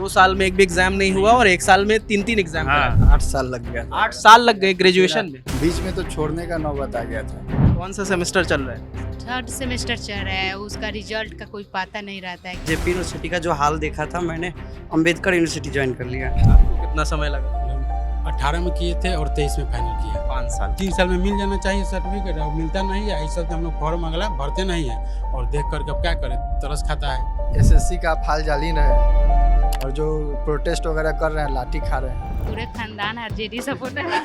2 साल में एक भी एग्जाम नहीं हुआ और 1 साल में 3-3 एग्जाम करा। 8 साल लग गया था। 8 साल लग गए ग्रेजुएशन में। बीच में तो छोड़ने का नौबत आ गया था। कौन सा सेमेस्टर चल रहा है? थर्ड सेमेस्टर चल रहा है, उसका रिजल्ट का कोई पता नहीं रहता है। जेपी यूनिवर्सिटी का जो हाल देखा था, मैंने अम्बेडकर यूनिवर्सिटी ज्वाइन कर लिया। आपको कितना समय लगा? 18 में किए थे और 23 में फाइनल किया। 5 साल। 3 साल में मिल जाना चाहिए सर्टिफिकेट, और मिलता नहीं है। इस साल हम लोग फॉर्म अगला भरते नहीं है और देख कर अब क्या करें, तरस खाता है। एसएससी का फाल जाली रहे और जो प्रोटेस्ट वगैरह कर रहे हैं लाठी खा रहे हैं। पूरे खानदान आरजेडी सपोर्टर है।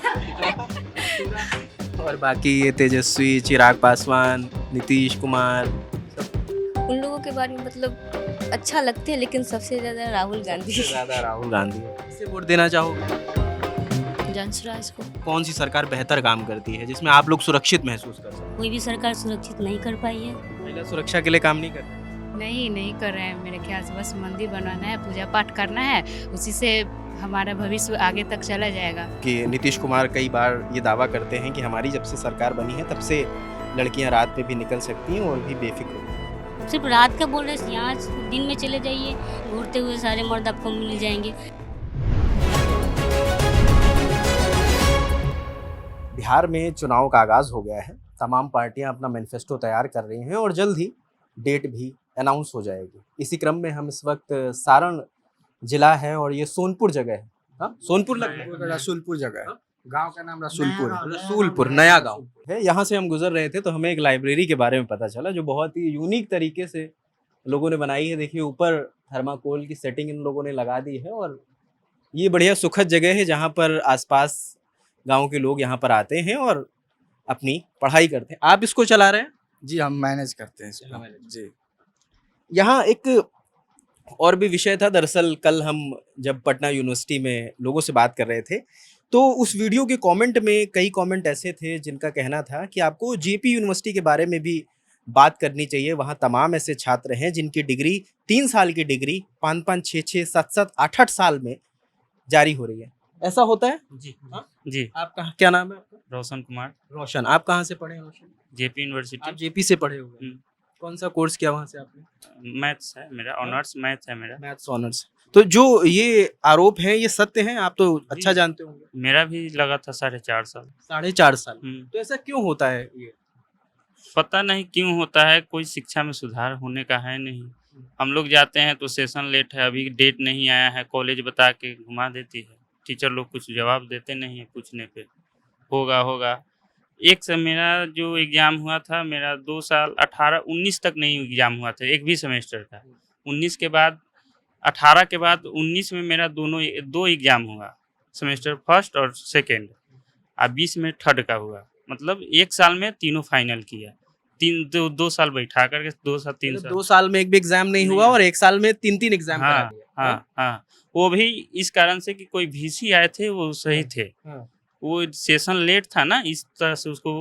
और बाकी ये तेजस्वी, चिराग पासवान, नीतीश कुमार, उन लोगों के बारे में मतलब अच्छा लगते हैं, लेकिन सबसे ज्यादा राहुल गांधी। सबसे ज्यादा राहुल गांधी। किसे वोट देना चाहोगे? जनसुराज को। कौन सी सरकार बेहतर काम करती है जिसमें आप लोग सुरक्षित महसूस कर सकते कोई भी सरकार सुरक्षित नहीं कर पाई है। हैं? महिला सुरक्षा के लिए काम नहीं करती। नहीं कर रहे हैं। मेरे ख्याल से बस मंदिर बनवाना है, पूजा पाठ करना है, उसी से हमारा भविष्य आगे तक चला जाएगा। कि नीतीश कुमार कई बार ये दावा करते हैं कि हमारी जब से सरकार बनी है तब से लड़कियां रात में भी निकल सकती हैं और भी बेफिक्र होती सिर्फ रात का बोल रहे हैं, यहाँ दिन में चले जाइए, घूरते हुए सारे मर्द आपको मिल जाएंगे। बिहार में चुनाव का आगाज़ हो गया है। तमाम पार्टियां अपना मैनिफेस्टो तैयार कर रही हैं और जल्द ही डेट भी अनाउंस हो जाएगी। इसी क्रम में हम इस वक्त सारण जिला है और ये सोनपुर जगह है। हाँ, सोनपुर लग रहा है। रसूलपुर जगह है। गांव का नाम रसूलपुर है। रसूलपुर नया गांव है। यहाँ से हम गुजर रहे थे तो हमें एक लाइब्रेरी के बारे में पता चला जो बहुत ही यूनिक तरीके से लोगों ने बनाई है। देखिए ऊपर थर्माकोल की सेटिंग इन लोगों ने लगा दी है और ये बढ़िया सुखद जगह है जहाँ पर आसपास गांव के लोग यहाँ पर आते हैं और अपनी पढ़ाई करते हैं। आप इसको चला रहे हैं? जी हम मैनेज करते हैं इसको। जी यहाँ एक और भी विषय था। दरअसल कल हम जब पटना यूनिवर्सिटी में लोगों से बात कर रहे थे तो उस वीडियो के कमेंट में कई कमेंट ऐसे थे जिनका कहना था कि आपको जेपी यूनिवर्सिटी के बारे में भी बात करनी चाहिए। वहाँ तमाम ऐसे छात्र हैं जिनकी डिग्री 3 साल की डिग्री 5-5, 6-6, 7-7, 8-8 साल में जारी हो रही है। ऐसा होता है? जी हाँ? जी। आपका क्या नाम है आपका? रोशन कुमार, रोशन। आप कहाँ से पढ़े हैं रोशन? JP university. आप जेपी से पढ़े हुए हैं। कौन सा कोर्स किया वहाँ से आपने? मैथ्स है मेरा, ऑनर्स मैथ्स है मेरा। Maths honours. तो जो ये आरोप हैं ये सत्य हैं? आप तो अच्छा जानते होंगे। मेरा भी लगा था 4.5 साल। 4.5 साल। हम्म, तो ऐसा क्यों होता है ये? पता नहीं क्यों होता है, कोई शिक्षा में सुधार होने का है नहीं। हम लोग जाते हैं तो सेशन लेट है, अभी डेट नहीं आया है, कॉलेज बता के घुमा देती है। टीचर लोग कुछ जवाब देते नहीं है पूछने पे। होगा एक से मेरा जो एग्ज़ाम हुआ था, मेरा 2 साल 18-19 तक नहीं एग्ज़ाम हुआ था, एक भी सेमेस्टर का। 19 के बाद 18 के बाद 19 में मेरा दो एग्ज़ाम हुआ, सेमेस्टर फर्स्ट और सेकेंड। 20 में थर्ड का हुआ, मतलब 1 साल में तीनों फाइनल किया। 2 साल बैठा करके 2 साल 3 साल। 2 साल में एक भी एग्जाम नहीं हुआ और 1 साल में 3-3 एग्जाम करा हाँ दिया। हाँ, वो भी इस कारण से कि कोई वीसी आए थे वो सही थे। हाँ। वो सेशन लेट था ना, इस तरह से उसको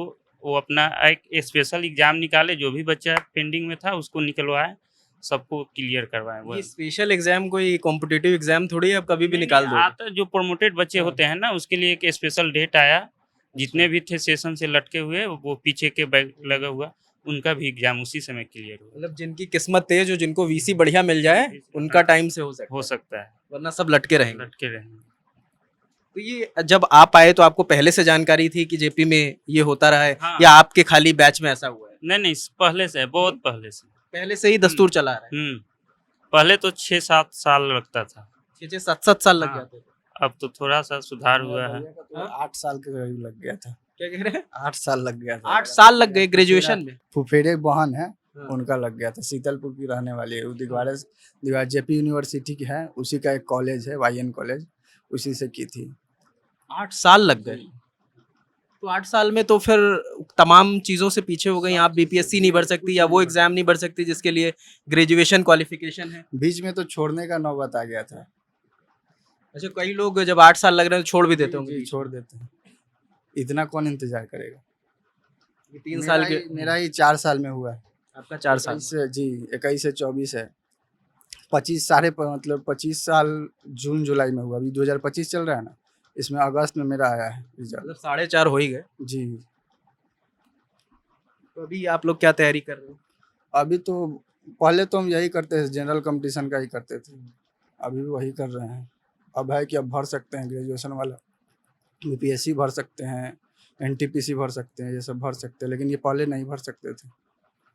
वो अपना एक स्पेशल एग्जाम निकाले, जो भी बच्चा पेंडिंग में था उसको निकलवाए, सबको क्लियर करवाए। ये स्पेशल एग्जाम कोई कॉम्पिटिटिव एग्जाम थोड़ी है, आप कभी भी निकाल दो। आता जो प्रमोटेड बच्चे होते हैं ना, उसके लिए एक स्पेशल डेट आया। जितने भी थे सेशन से लटके हुए, वो पीछे के बैग लगा हुआ, उनका भी एग्जाम उसी समय क्लियर हुआ। मतलब जिनकी किस्मत तेज हो, जिनको वीसी बढ़िया मिल जाए, उनका टाइम से हो सकता है, वरना सब लटके रहेंगे। तो ये जब आप आए तो आपको पहले से जानकारी थी कि जेपी में ये होता रहा है? हाँ। या आपके खाली बैच में ऐसा हुआ है? नहीं, पहले से है, बहुत पहले से ही दस्तूर चला रहा है। पहले तो 6-7 साल लगता था। 6-6, 7-7 साल लग हाँ। जाते थे। अब तो थोड़ा सा सुधार हुआ है। 8 साल के करीब लग गया था। क्या कह रहे हैं? 8 साल लग गया था। 8 साल लग गए ग्रेजुएशन में। फुफेरे बहन है, हाँ। उनका लग गया था। शीतलपुर की रहने वाली है, वो दीवार जेपी यूनिवर्सिटी की है, उसी का एक कॉलेज है, वाईएन कॉलेज, उसी से की थी। 8 साल लग गए। तो 8 साल में तो फिर तमाम चीज़ों से पीछे हो गई। आप बीपीएससी नहीं भर सकती या वो एग्जाम नहीं भर सकती जिसके लिए ग्रेजुएशन क्वालिफिकेशन है। बीच में तो छोड़ने का नौबत आ गया था। अच्छा, कई लोग जब 8 साल लग रहे हैं तो छोड़ भी देते होंगे। जी, छोड़ देते हैं। इतना कौन इंतजार करेगा? 3 साल के। मेरा ही 4 साल में हुआ है। आपका 4 साल। 21 से जी, 21 से 24 है। 25 साल जून जुलाई में हुआ। अभी 2025 चल रहा है ना, इसमें अगस्त में मेरा आया है रिजल्ट। मतलब 4.5 हो ही गए। जी। तो अभी आप लोग क्या तैयारी कर रहे हो? अभी तो पहले तो हम यही करते थे, जनरल कंपटीशन का ही करते थे। अभी भी वही कर रहे हैं। अब है कि अब भर सकते हैं ग्रेजुएशन वाला, यूपीएससी भर सकते हैं, एनटीपीसी भर सकते हैं, ये सब भर सकते हैं, लेकिन ये पहले नहीं भर सकते थे।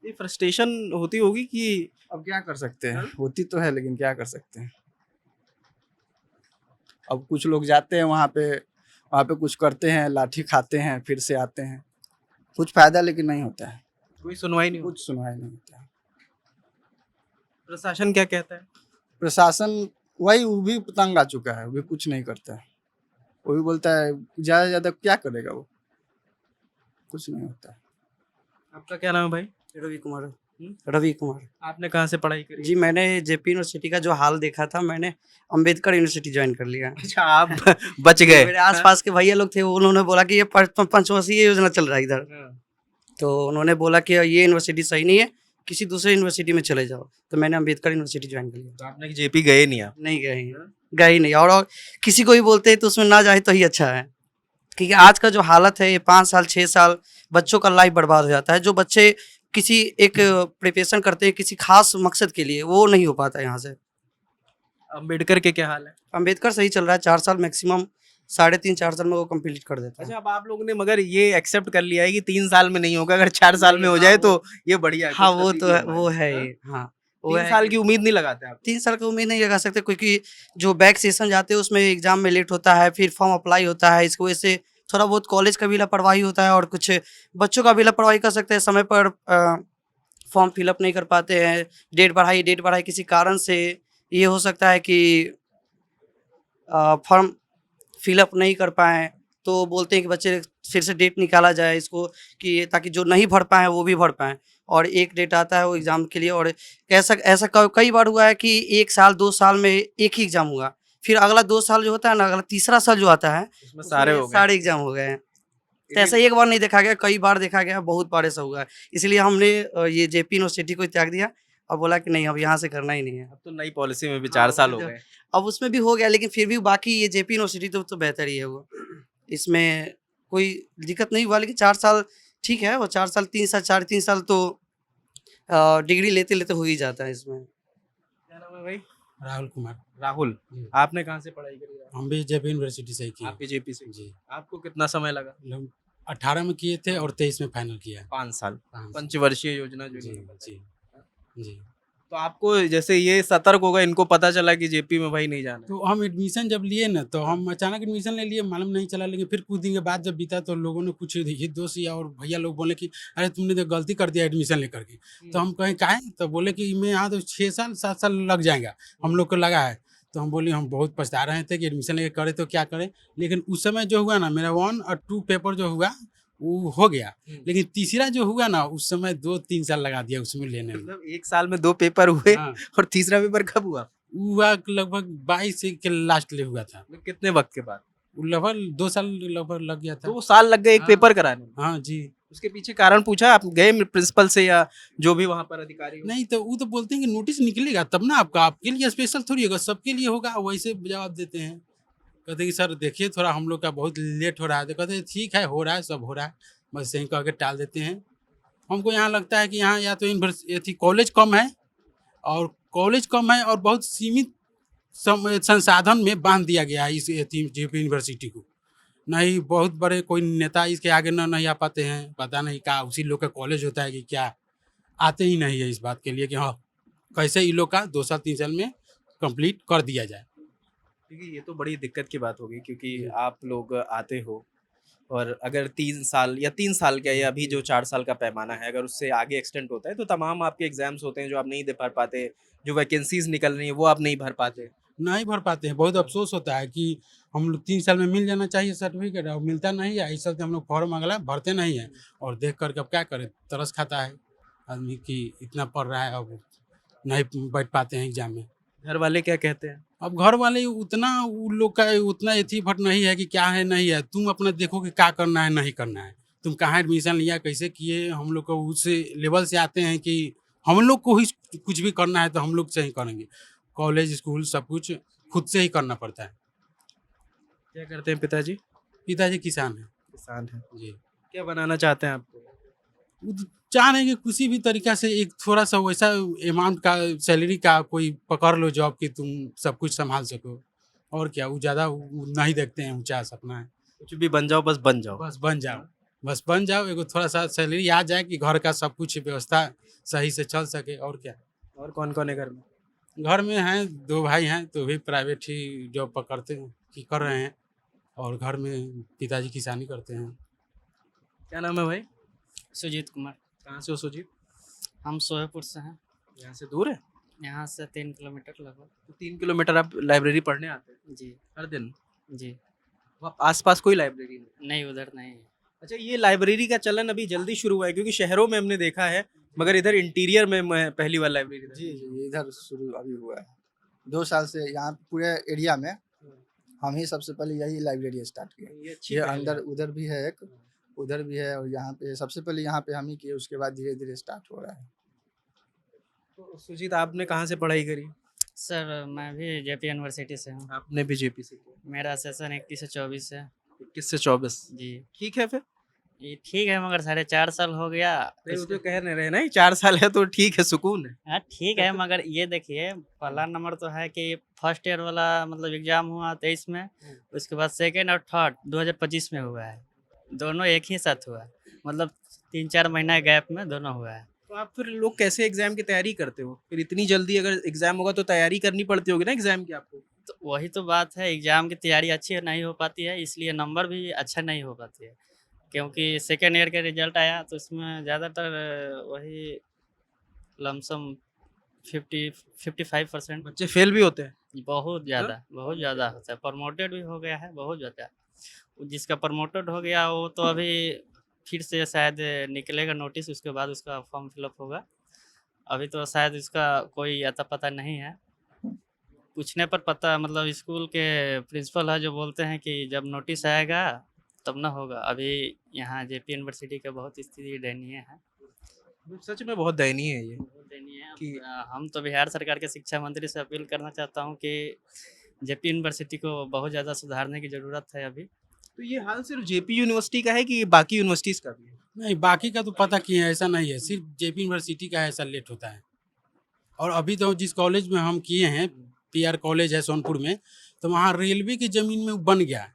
ये फ्रस्ट्रेशन होती होगी कि अब क्या कर सकते हैं, होती तो है लेकिन क्या कर सकते हैं। अब कुछ लोग जाते हैं वहाँ पे कुछ करते हैं, लाठी खाते हैं, फिर से आते हैं, कुछ फायदा लेकिन नहीं होता है, कोई सुनवाई नहीं होती। कुछ सुनवाई नहीं होता है। प्रशासन क्या कहता है? प्रशासन वो भी तंग आ चुका है, वो भी कुछ नहीं करता है। वो भी बोलता है ज़्यादा से ज़्यादा क्या करेगा वो, कुछ नहीं होता है। आपका क्या नाम है भाई? रवि कुमार। हम्म? रवि कुमार आपने कहाँ से पढ़ाई करी? जी, मैंने जेपी यूनिवर्सिटी का जो हाल देखा था, मैंने अंबेडकर यूनिवर्सिटी ज्वाइन कर लिया। अच्छा, आप बच गए। मेरे आसपास के भैया लोग थे, उन्होंने बोला कि ये पंचवर्षीय योजना चल रहा है इधर, हाँ। तो उन्होंने बोला कि ये यूनिवर्सिटी सही नहीं है, किसी दूसरे यूनिवर्सिटी में चले जाओ, तो मैंने अंबेडकर यूनिवर्सिटी ज्वाइन कर लिया। तो आपने जेपी गए नहीं आप? नहीं गए ही नहीं, और किसी को भी बोलते हैं तो उसमें ना जाए तो ही अच्छा है, क्योंकि आज का जो हालत है, ये 5 साल 6 साल बच्चों का लाइफ बर्बाद हो जाता है। जो बच्चे किसी एक प्रिपरेशन करते हैं किसी खास मकसद के लिए, वो नहीं हो पाता यहाँ से। अंबेडकर के क्या हाल है? अंबेडकर सही चल रहा है, 4 साल मैक्सिमम, 3.5-4 साल में वो कंप्लीट कर देता है। अच्छा, अब आप लोगों ने मगर ये एक्सेप्ट कर लिया है कि 3 साल में नहीं होगा, अगर 4 साल में हो जाए तो ये बढ़िया है। हाँ, कुछ वो नतीजे तो है, हमारे। वो है हाँ? ये, हाँ वो 3 है साल कि की उम्मीद नहीं लगाते आप? 3 साल की उम्मीद नहीं लगा सकते, क्योंकि जो बैक सेशन जाते हैं उसमें एग्जाम में लेट होता है, फिर फॉर्म अप्लाई होता है, इसकी वजह से थोड़ा बहुत कॉलेज का भी लापरवाही होता है, और कुछ बच्चों का भी लापरवाही कर सकते हैं, समय पर फॉर्म फिलअप नहीं कर पाते हैं, डेट बढ़ाई किसी कारण से। ये हो सकता है कि फॉर्म फिलअप नहीं कर पाएँ, तो बोलते हैं कि बच्चे फिर से डेट निकाला जाए इसको, कि ताकि जो नहीं भर पाएँ वो भी भर पाएँ, और एक डेट आता है वो एग्ज़ाम के लिए। और ऐसा कई बार हुआ है कि 1 साल 2 साल में एक ही एग्ज़ाम हुआ, फिर अगला 2 साल जो होता है ना, अगला तीसरा साल जो आता है उसमें सारे हो गए। सारे एग्ज़ाम हो गए हैं। तो ऐसा एक बार नहीं देखा गया, कई बार देखा गया, बहुत बार ऐसा हुआ है। इसलिए हमने ये जेपी यूनिवर्सिटी को त्याग दिया और बोला कि नहीं, अब यहाँ से करना ही नहीं है। अब तो नई पॉलिसी में भी 4 साल हो गए। अब उसमें भी हो गया, लेकिन फिर भी बाकी ये जेपी यूनिवर्सिटी तो बेहतर ही है वो, इसमें कोई दिक्कत नहीं हुआ। लेकिन 4 साल ठीक है, वो 4 साल 3 साल 3.5 साल तो डिग्री लेते हो ही जाता है इसमें। क्या नाम है भाई? राहुल कुमार। राहुल, जी। आपने कहाँ से पढ़ाई करी? हम भी जेपी यूनिवर्सिटी से ही किए। आपके जेपी से? जी, आपको कितना समय लगा? हम 18 में किए थे और 23 में फाइनल किया। 5 साल। 5 पंचवर्षीय योजना जो जी इन्होंने बताई। जी जी। तो आपको जैसे ये सतर्क होगा, इनको पता चला कि जेपी में भाई नहीं जाना है। तो हम एडमिशन जब लिए ना, तो हम अचानक एडमिशन ले लिए, मालूम नहीं चला। लेकिन फिर कुछ दिन के बाद जब बीता, तो लोगों ने कुछ हित दोस्त या और भैया लोग बोले कि अरे तुमने तो गलती कर दिया एडमिशन लेकर के। तो हम कहें काहे, तो बोले कि मैं यहाँ तो 6 साल 7 साल लग जाएगा, हम लोग को लगा है। तो हम बोले हम बहुत पछता रहे थे कि एडमिशन लेकर करें तो क्या करें। लेकिन उस समय जो हुआ ना, मेरा 1 और 2 पेपर जो हुआ वो हो गया, लेकिन तीसरा जो हुआ ना, उस समय 2-3 साल लगा दिया उसमें लेने में। मतलब 1 साल में 2 पेपर हुए। हाँ। और तीसरा पेपर कब हुआ? हुआ लगभग 22 के लास्ट ले हुआ था। मतलब कितने वक्त के बाद? वो लगभग 2 साल लगभग लग गया था। 2 साल लग गए एक हाँ। पेपर कराने में। हाँ जी। उसके पीछे कारण पूछा? आप गए प्रिंसिपल से या जो भी वहाँ पर अधिकारी हो? नहीं, तो वो तो बोलते हैं कि नोटिस निकलेगा तब ना, आपके लिए स्पेशल थोड़ी होगा, सबके लिए होगा, वैसे जवाब देते हैं। कहते कि सर देखिए थोड़ा हम लोग का बहुत लेट हो रहा है। तो कहते हैं ठीक है, हो रहा है, सब हो रहा है, बस यहीं कह के टाल देते हैं। हमको यहाँ लगता है कि यहाँ या तो यूनिवर्सिटी कॉलेज कम है, और बहुत सीमित संसाधन में बांध दिया गया है इस जेपी यूनिवर्सिटी को। नहीं बहुत बड़े कोई नेता इसके आगे नहीं आ पाते हैं, पता नहीं क्या उसी लोग का कॉलेज होता है कि क्या, आते ही नहीं है इस बात के लिए कि हाँ कैसे इन लोग का 2 साल 3 साल में कंप्लीट कर दिया जाए। क्योंकि ये तो बड़ी दिक्कत की बात होगी, क्योंकि आप लोग आते हो और अगर 3 साल या 3 साल का, या अभी जो 4 साल का पैमाना है, अगर उससे आगे एक्सटेंड होता है तो तमाम आपके एग्जाम्स होते हैं जो आप नहीं दे भर पाते, जो वैकेंसीज निकल रही हैं वो आप नहीं भर पाते। नहीं भर पाते हैं। बहुत अफसोस होता है कि हम लोग 3 साल में मिल जाना चाहिए सर्टिफिकेट, और मिलता नहीं है। इस चलते हम लोग फॉर्म अगला भरते नहीं हैं, और देख कर के अब क्या करें, तरस खाता है आदमी कि इतना पढ़ रहा है, अब नहीं बैठ पाते हैं एग्जाम में। घर वाले क्या कहते हैं? अब घर वाले उतना उन लोग का उतना एथीफट नहीं है कि क्या है नहीं है, तुम अपना देखो कि क्या करना है नहीं करना है, तुम कहाँ एडमिशन लिया, कैसे किए। हम लोग को उस लेवल से आते हैं कि हम लोग को ही कुछ भी करना है तो हम लोग से ही करेंगे। कॉलेज स्कूल सब कुछ खुद से ही करना पड़ता है। क्या करते हैं पिताजी? पिताजी किसान हैं। किसान हैं। जी। क्या बनाना चाहते हैं आप? वो तो चाह रहे हैं कि किसी भी तरीका से एक थोड़ा सा वैसा अमाउंट का सैलरी का कोई पकड़ लो जॉब कि तुम सब कुछ संभाल सको। और क्या, वो ज़्यादा वो नहीं देखते हैं, ऊँचा सपना है। कुछ भी बन जाओ, बस बन जाओ। बस बन जाओ, एगो थोड़ा सा सैलरी आ जाए कि घर का सब कुछ व्यवस्था सही से चल सके, और क्या। और कौन-कौन है घर में? घर में हैं 2 भाई हैं, तो भी प्राइवेट ही जॉब पकड़ते हैं कि कर रहे हैं, और घर में पिताजी किसानी करते हैं। क्या नाम है भाई? सुजीत कुमार। कहाँ से हो सुजीत? हम सोहेपुर से हैं। यहाँ से दूर है? यहाँ से 3 किलोमीटर लगभग। तो 3 किलोमीटर आप लाइब्रेरी पढ़ने आते हैं जी हर दिन? जी। वहाँ आस-पास कोई लाइब्रेरी नहीं? नहीं, उधर नहीं है। अच्छा, ये लाइब्रेरी का चलन अभी जल्दी शुरू हुआ है, क्योंकि शहरों में हमने देखा है, मगर इधर इंटीरियर में मैं पहली बार लाइब्रेरी देखा। जी जी, इधर शुरू अभी हुआ है 2 साल से। यहाँ पूरे एरिया में हम ही सबसे पहले यही लाइब्रेरी स्टार्ट किए। ये अच्छी ये पहल अंदर है। उधर भी है एक, उधर भी है, और यहाँ पे सबसे पहले यहाँ पे हम ही किए, उसके बाद धीरे धीरे स्टार्ट हो रहा है। तो सुजीत, आपने कहाँ से पढ़ाई करी? सर मैं भी जेपी यूनिवर्सिटी से हूँ। आपने भी जेपी से किया? मेरा सेशन 21 से 24 है। 21 से 24? जी। ठीक है फिर। ये ठीक है, मगर 4.5 साल हो गया। नहीं, वो तो कह नहीं रहे ना 4 साल है तो ठीक है, सुकून है। हाँ ठीक है, मगर ये देखिए, पहला नंबर तो है कि फर्स्ट ईयर वाला मतलब एग्जाम हुआ 23 में, उसके बाद सेकेंड और थर्ड 2025 में हुआ है। दोनों एक ही साथ हुआ है, मतलब 3-4 महीना गैप में दोनों हुआ है। तो आप फिर लोग कैसे एग्जाम की तैयारी करते हो? फिर इतनी जल्दी अगर एग्जाम होगा तो तैयारी करनी पड़ती होगी ना एग्जाम की आपको? तो वही तो बात है, एग्ज़ाम की तैयारी अच्छी नहीं हो पाती है, इसलिए नंबर भी अच्छा नहीं हो पाती है। क्योंकि सेकेंड ईयर का रिजल्ट आया तो इसमें ज़्यादातर वही लमसम 55% बच्चे फेल भी होते हैं? बहुत ज़्यादा होता है। प्रमोटेड भी हो गया है बहुत ज़्यादा। जिसका प्रमोटेड हो गया वो तो अभी फिर से शायद निकलेगा नोटिस, उसके बाद उसका फॉर्म फिलअप होगा। अभी तो शायद इसका कोई अता पता नहीं है। पूछने पर पता, मतलब स्कूल के प्रिंसिपल है जो बोलते हैं कि जब नोटिस आएगा तब ना होगा। अभी यहाँ जेपी यूनिवर्सिटी का बहुत स्थिति दयनीय है। सच में बहुत दयनीय है ये। बहुत दयनीय है। कि हम तो बिहार सरकार के शिक्षा मंत्री से अपील करना चाहता हूँ कि जेपी यूनिवर्सिटी को बहुत ज़्यादा सुधारने की ज़रूरत है अभी। तो ये हाल सिर्फ जेपी यूनिवर्सिटी का है कि बाकी यूनिवर्सिटीज का भी है? नहीं, बाकी का तो पता किए हैं, ऐसा नहीं है, सिर्फ जेपी यूनिवर्सिटी का ऐसा लेट होता है। और अभी तो जिस कॉलेज में हम किए हैं, पीआर कॉलेज है सोनपुर में, तो वहाँ रेलवे की ज़मीन में बन गया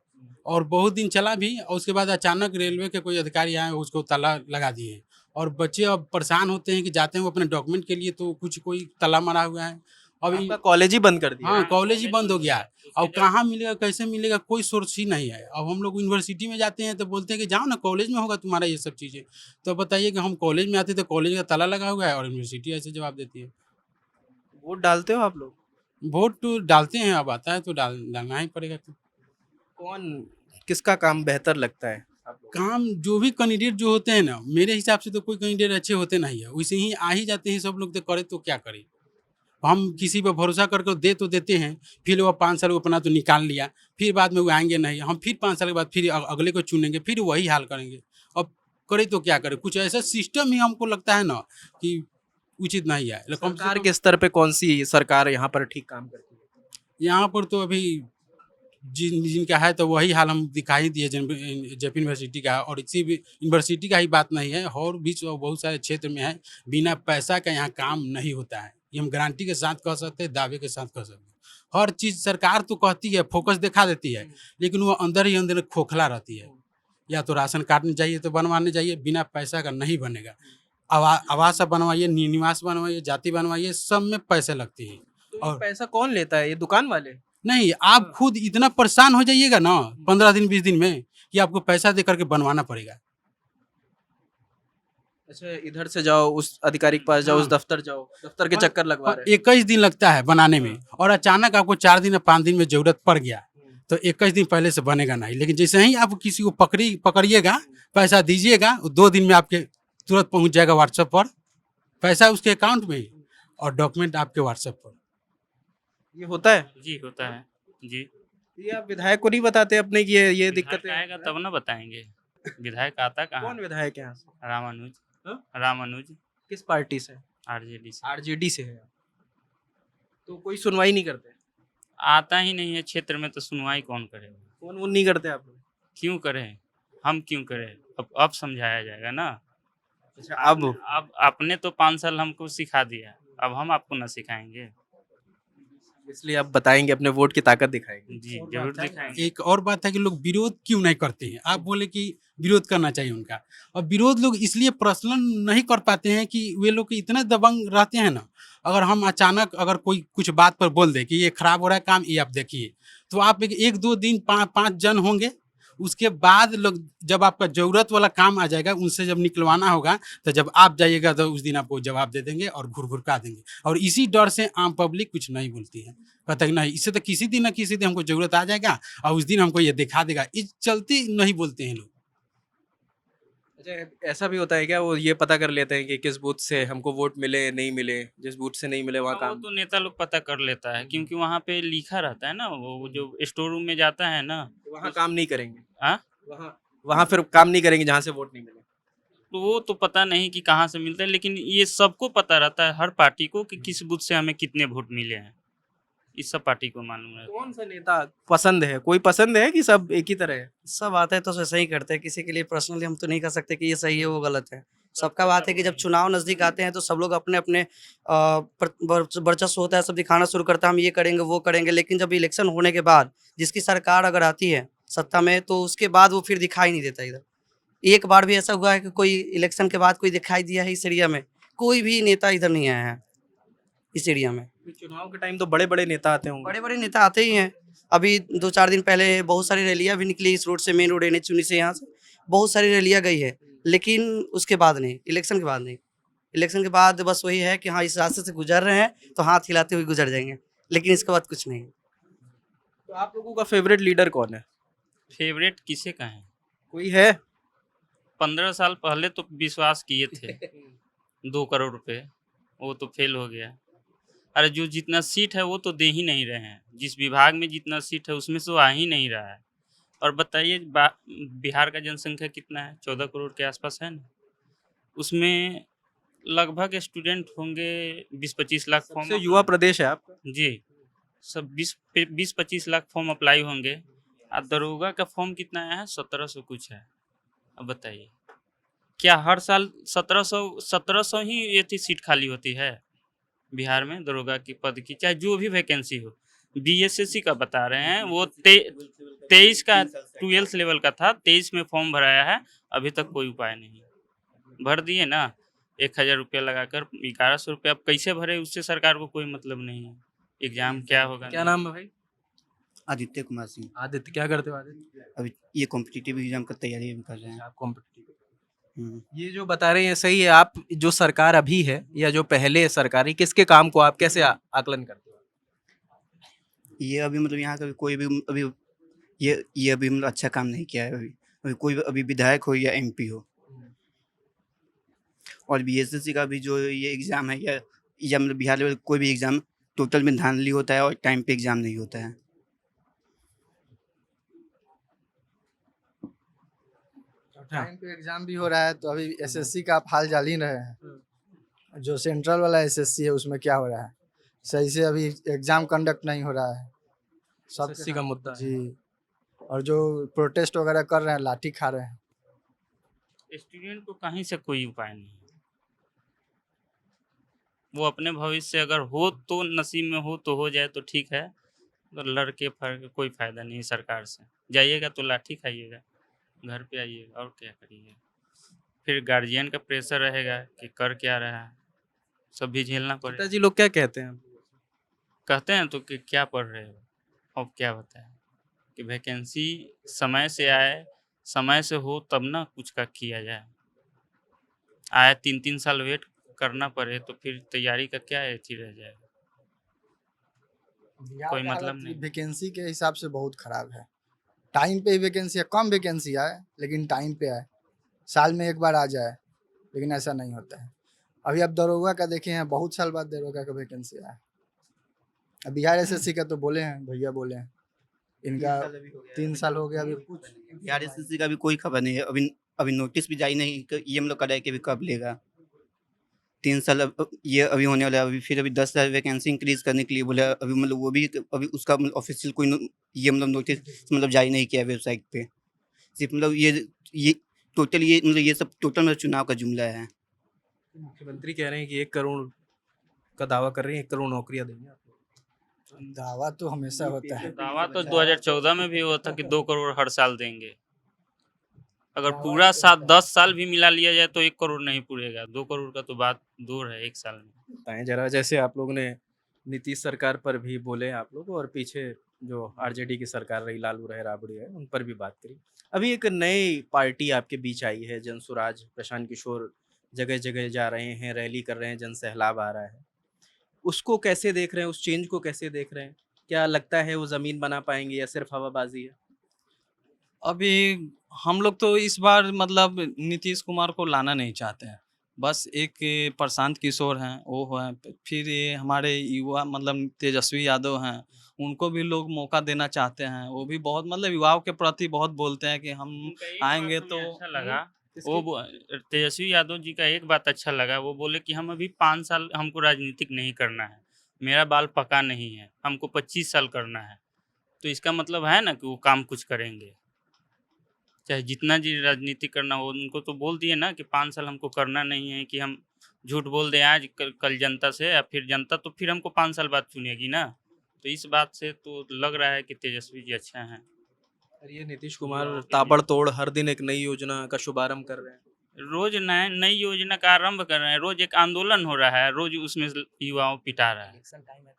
और बहुत दिन चला भी, और उसके बाद अचानक रेलवे के कोई अधिकारी आए, उसको ताला लगा दिए। और बच्चे अब परेशान होते हैं कि जाते हैं वो अपने डॉक्यूमेंट के लिए, तो कुछ कोई ताला मारा हुआ है। अभी आपका कॉलेज ही बंद कर दिया? हाँ, कॉलेज ही बंद हो गया है। अब कहाँ मिलेगा, कैसे मिलेगा, कोई सोर्स ही नहीं है। अब हम लोग यूनिवर्सिटी में जाते हैं तो बोलते हैं कि जाओ ना, कॉलेज में होगा तुम्हारा ये सब चीज़ें। तो बताइए कि हम कॉलेज में आते तो कॉलेज का ताला लगा हुआ है और यूनिवर्सिटी ऐसे जवाब देती है। वोट डालते हो आप लोग? वोट तो डालते हैं, अब आता है तो डालना ही पड़ेगा। तो कौन, किसका काम बेहतर लगता है आपको? काम जो भी कैंडिडेट जो होते हैं ना, मेरे हिसाब से तो कोई कैंडिडेट अच्छे होते नहीं है, वैसे ही आ ही जाते हैं सब लोग, तो करे तो क्या करें। हम किसी पर भरोसा करके दे तो देते हैं, फिर वो 5 साल वो अपना तो निकाल लिया, फिर बाद में वो आएंगे नहीं, हम फिर 5 साल के बाद फिर अगले को चुनेंगे, फिर वही हाल करेंगे। अब करे तो क्या करें, कुछ ऐसा सिस्टम ही हमको लगता है ना कि उचित नहीं है। सरकार के स्तर पे कौन सी सरकार यहाँ पर ठीक काम करती है? यहाँ पर तो अभी जिनका है तो वही हाल हम दिखाई दिए जेपी यूनिवर्सिटी का। और इसी भी यूनिवर्सिटी का ही बात नहीं है, और भी बहुत सारे क्षेत्र में है, बिना पैसा का यहाँ काम नहीं होता है। ये हम गारंटी के साथ कह सकते हैं, दावे के साथ कह सकते हैं। हर चीज़ सरकार तो कहती है, फोकस दिखा देती है, लेकिन वो अंदर ही अंदर खोखला रहती है। या तो राशन कार्ड चाहिए तो बनवाने चाहिए, बिना पैसा का नहीं बनेगा। आवास बनवाइए, निवास बनवाइए, जाति बनवाइए, सब में पैसे लगते हैं। तो और ये पैसा कौन लेता है? ये दुकान वाले? नहीं, आप खुद इतना परेशान हो जाइएगा ना 15 दिन 20 दिन में, कि आपको पैसा दे करके बनवाना पड़ेगा। अच्छा, इधर से जाओ, उस अधिकारी के पास जाओ, उस दफ्तर जाओ, दफ्तर के चक्कर लगवा रहे हैं। 21 दिन लगता है बनाने में, और अचानक आपको 4 दिन या 5 दिन में जरूरत पड़ गया तो 21 दिन पहले से बनेगा नहीं। लेकिन जैसे ही आप किसी को पकड़िएगा, पैसा दीजिएगा, 2 दिन में आपके तुरंत पहुंच जाएगा व्हाट्सएप पर, पैसा उसके अकाउंट में और डॉक्यूमेंट आपके व्हाट्सएप पर। ये होता है? जी होता है जी। ये आप विधायक को नहीं बताते अपने कि ये विधायक दिक्कतें आएगा तब ना बताएंगे। विधायक आता कहाँ? कौन विधायक है यहाँ से? रामानुज। हाँ? रामानुज किस पार्टी से? आरजेडी से। आरजेडी से है। तो कोई सुनवाई नहीं करते? आता ही नहीं है क्षेत्र में, तो सुनवाई कौन करेगा? फोन वोन नहीं करते आप लोग? क्यों करें, हम क्यों करें? अब समझाया जाएगा ना। अच्छा, अब आपने तो 5 साल हमको सिखा दिया, अब हम आपको ना सिखाएंगे। इसलिए आप बताएंगे, अपने वोट की ताकत दिखाएंगे। जी जरूर दिखाएंगे। एक और बात है कि लोग विरोध क्यों नहीं करते हैं। आप बोले कि विरोध करना चाहिए उनका, और विरोध लोग इसलिए पर्सनल नहीं कर पाते हैं कि वे लोग इतना दबंग रहते हैं ना। अगर हम अचानक अगर कोई कुछ बात पर बोल दे कि ये खराब हो रहा है काम, ये आप देखिए, तो आप एक दो दिन पाँच जन होंगे, उसके बाद लोग जब आपका जरूरत वाला काम आ जाएगा, उनसे जब निकलवाना होगा, तो जब आप जाइएगा तो उस दिन आपको जवाब दे देंगे और घुरका देंगे। और इसी डर से आम पब्लिक कुछ नहीं बोलती है, कहता है कि नहीं, इससे तो किसी दिन ना किसी दिन हमको जरूरत आ जाएगा और उस दिन हमको ये दिखा देगा, इस चलते नहीं बोलते हैं लोग। अच्छा, ऐसा भी होता है क्या, वो ये पता कर लेते हैं कि किस बूथ से हमको वोट मिले नहीं मिले, जिस बूथ से नहीं मिले वहाँ हाँ, वो काम? तो नेता लोग पता कर लेता है, क्योंकि वहाँ पे लिखा रहता है ना, वो जो स्टोर रूम में जाता है ना, वहाँ काम नहीं करेंगे? हाँ? वहाँ फिर काम नहीं करेंगे जहाँ से वोट नहीं मिले? तो वो तो पता नहीं कि कहाँ से मिलता है, लेकिन ये सबको पता रहता है, हर पार्टी को, कि किस बूथ से हमें कितने वोट मिले हैं, इस सब पार्टी को मालूम रहता है। कौन सा नेता पसंद है? कोई पसंद है कि सब एक ही तरह है? सब आते हैं तो वैसे ही करते हैं, किसी के लिए पर्सनली हम तो नहीं कह सकते कि ये सही है वो गलत है। सबका बात है कि जब चुनाव नज़दीक आते हैं तो सब लोग अपने अपने वर्चस्व होता है, सब दिखाना शुरू करता है, हम ये करेंगे वो करेंगे। लेकिन जब इलेक्शन होने के बाद जिसकी सरकार अगर आती है सत्ता में, तो उसके बाद वो फिर दिखाई नहीं देता इधर। एक बार भी ऐसा हुआ है कि कोई इलेक्शन के बाद कोई दिखाई दिया है इस एरिया में? कोई भी नेता इधर नहीं आया है इस एरिया में। चुनाव के टाइम तो बड़े बड़े नेता आते होंगे। बड़े बड़े नेता आते ही हैं। अभी 2-4 दिन पहले बहुत सारी रैलियाँ भी निकली इस रोड से, मेन रोड NH-19 से, यहाँ से बहुत सारी रैलियाँ गई है, लेकिन उसके बाद नहीं, इलेक्शन के बाद नहीं। इलेक्शन के बाद बस वही है कि हाँ, इस रास्ते से गुजर रहे हैं तो हाथ हिलाते हुए गुजर जाएंगे, लेकिन इसके बाद कुछ नहीं। तो आप लोगों का फेवरेट लीडर कौन है? फेवरेट किसे का है? कोई है? 15 साल पहले तो विश्वास किए थे 2 करोड़ रुपए, वो तो फेल हो गया। अरे जो जितना सीट है वो तो दे ही नहीं रहे हैं, जिस विभाग में जितना सीट है उसमें से वो आ ही नहीं रहा है। और बताइए बिहार का जनसंख्या कितना है? 14 करोड़ के आसपास है ना, उसमें लगभग स्टूडेंट होंगे 20-25 लाख फॉर्म। सबसे युवा प्रदेश है आपका। जी, सब 20-25 लाख फॉर्म अप्लाई होंगे। और दरोगा का फॉर्म कितना आया है? 1700 कुछ है। अब बताइए, क्या हर साल 1700 ही ये थी सीट खाली होती है बिहार में दरोगा की पद की, चाहे जो भी वैकेंसी हो? BSSC का बता रहे हैं, वो 23 का 12th लेवल का था, 23 में फॉर्म भराया है, अभी तक कोई उपाय नहीं। भर दिए ना 1000 रुपया लगाकर, 1100 रुपया अब कैसे भरे, उससे सरकार को कोई मतलब नहीं है। एग्जाम क्या होगा? क्या नाम है भाई? आदित्य कुमार सिंह। आदित्य, क्या करते हो आदित्य? अभी ये कॉम्पिटिटिव एग्जाम का तैयारी भी कर रहे हैं। आप कॉम्पिटिटिव। हम्म। ये जो बता रहे हैं सही है। आप जो सरकार अभी है या जो पहले सरकारी, किसके काम को आप कैसे आकलन करते हो? ये अभी मतलब यहाँ का कोई भी अभी ये अभी मतलब अच्छा काम नहीं किया है अभी कोई अभी विधायक हो या MP हो। और BSSC का भी जो ये एग्ज़ाम है या मतलब बिहार लेवल कोई भी एग्ज़ाम टोटल में धांधली होता है और टाइम पे एग्ज़ाम नहीं होता है। टाइम पे एग्जाम भी हो रहा है, तो अभी SSC का आप हाल जान ही रहे हैं। जो सेंट्रल वाला SSC है उसमें क्या हो रहा है, सही से अभी एग्जाम कंडक्ट नहीं हो रहा है। सब SSC का मुद्दा है। जी, और जो प्रोटेस्ट वगैरह कर रहे हैं, लाठी खा रहे हैं। स्टूडेंट को कहीं से कोई उपाय नहीं है। वो अपने भविष्य अगर हो तो नसीब में हो तो हो जाए तो ठीक है, तो लड़के फड़ कोई फायदा नहीं सरकार से। जाइएगा तो लाठी खाइएगा, घर पे आइएगा और क्या करिएगा। फिर गार्जियन का प्रेशर रहेगा कि कर क्या रहा है, सब भी झेलना पड़ेगा। पिताजी लोग क्या कहते हैं? कहते हैं तो कि क्या पढ़ रहे हो, अब क्या बताएं कि वैकेंसी समय से आए, समय से हो तब ना कुछ का किया जाए। आए 3-3 साल वेट करना पड़े तो फिर तैयारी का क्या एथी रह जाएगा, कोई मतलब नहीं। वैकेंसी के हिसाब से बहुत खराब है। टाइम पे ही वैकेंसी है, कम वैकेंसी आए लेकिन टाइम पे आए, साल में एक बार आ जाए, लेकिन ऐसा नहीं होता है। अभी आप दरोगा का देखे हैं, बहुत साल बाद दरोगा का वैकेंसी आया। अब बिहार SSC का तो बोले हैं, भैया बोले हैं, इनका 3 साल हो गया अभी कुछ। बिहार SSC का भी कोई खबर नहीं है। अभी नोटिस भी जारी नहीं, ये हम लोग कर रहे हैं कि अभी कब लेगा। 3 साल ये अभी होने वाला है। अभी फिर अभी 10,000 वैकेंसी इंक्रीज करने के लिए बोला। अभी मतलब वो भी अभी उसका ऑफिशियल कोई ये मतलब नोटिस मतलब जारी नहीं किया वेबसाइट पे। सिर्फ मतलब ये टोटल ये मतलब ये सब टोटल मतलब चुनाव का जुमला है। मुख्यमंत्री कह रहे हैं कि 1 करोड़ का दावा कर रहे हैं, 1 करोड़ नौकरियां देंगे आपको। दावा तो हमेशा होता है। दावा तो 2014 में भी हुआ था कि 2 करोड़ हर साल देंगे। अगर पूरा साल 10 साल भी मिला लिया जाए तो 1 करोड़ नहीं पूरेगा। 2 करोड़ का तो बात दूर है 1 साल में। बताएं जरा, जैसे आप लोगों ने नीतीश सरकार पर भी बोले आप लोग, और पीछे जो आरजेडी की सरकार रही, लालू रहे राबड़ी है, उन पर भी बात करी। अभी एक नई पार्टी आपके बीच आई है, जनसुराज। प्रशांत किशोर जगह जगह जा रहे हैं, रैली कर रहे हैं, जन सैलाब आ रहा है। उसको कैसे देख रहे हैं, उस चेंज को कैसे देख रहे हैं? क्या लगता है वो जमीन बना पाएंगे या सिर्फ हवाबाजी है? अभी हम लोग तो इस बार मतलब नीतीश कुमार को लाना नहीं चाहते हैं। बस एक प्रशांत किशोर हैं, वो हैं, फिर ये हमारे युवा मतलब तेजस्वी यादव हैं, उनको भी लोग मौका देना चाहते हैं। वो भी बहुत मतलब युवाओं के प्रति बहुत बोलते हैं कि हम उनका एक आएंगे बात तो हमें अच्छा लगा। तेजस्वी यादव जी का एक बात अच्छा लगा, वो बोले कि हम अभी 5 साल हमको राजनीतिक नहीं करना है, मेरा बाल पका नहीं है, हमको 25 साल करना है। तो इसका मतलब है ना कि वो काम कुछ करेंगे, चाहे जितना जी राजनीति करना हो। उनको तो बोल दिए ना कि 5 साल हमको करना नहीं है, कि हम झूठ बोल दें आज कल जनता से, या फिर जनता तो फिर हमको 5 साल बाद चुनेगी ना। तो इस बात से तो लग रहा है कि तेजस्वी जी अच्छा हैं। और ये नीतीश कुमार ताबड़तोड़ हर दिन एक नई योजना का शुभारंभ कर रहे हैं। रोज नए नई योजना का आरंभ कर रहे हैं, रोज एक आंदोलन हो रहा है, रोज उसमें युवाओं पिटा रहा है।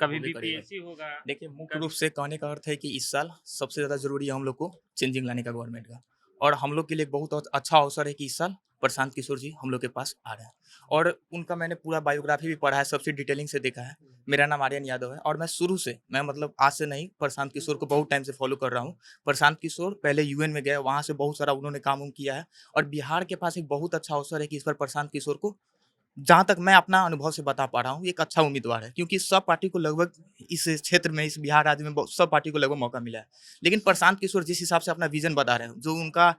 कभी बीपीएससी होगा। देखिए, मुख्य रूप से कहने का अर्थ है कि इस साल सबसे ज़्यादा ज़रूरी है हम लोग को चेंजिंग लाने का गवर्नमेंट का, और हम लोग के लिए बहुत अच्छा अवसर है कि इस साल प्रशांत किशोर जी हम लोग के पास आ रहे हैं। और उनका मैंने पूरा बायोग्राफी भी पढ़ा है, सबसे डिटेलिंग से देखा है। मेरा नाम आर्यन यादव है, और मैं शुरू से, मैं मतलब आज से नहीं, प्रशांत किशोर को बहुत टाइम से फॉलो कर रहा हूँ। प्रशांत किशोर पहले यूएन में गए, वहाँ से बहुत सारा उन्होंने काम किया है, और बिहार के पास एक बहुत अच्छा अवसर है कि इस पर प्रशांत किशोर को, जहाँ तक मैं अपना अनुभव से बता पा रहा हूँ, एक अच्छा उम्मीदवार है, क्योंकि सब पार्टी को लगभग इस क्षेत्र में, इस बिहार राज्य में सब पार्टी को लगभग मौका मिला है। लेकिन प्रशांत किशोर जिस हिसाब से अपना विजन बता रहे हैं, जो उनका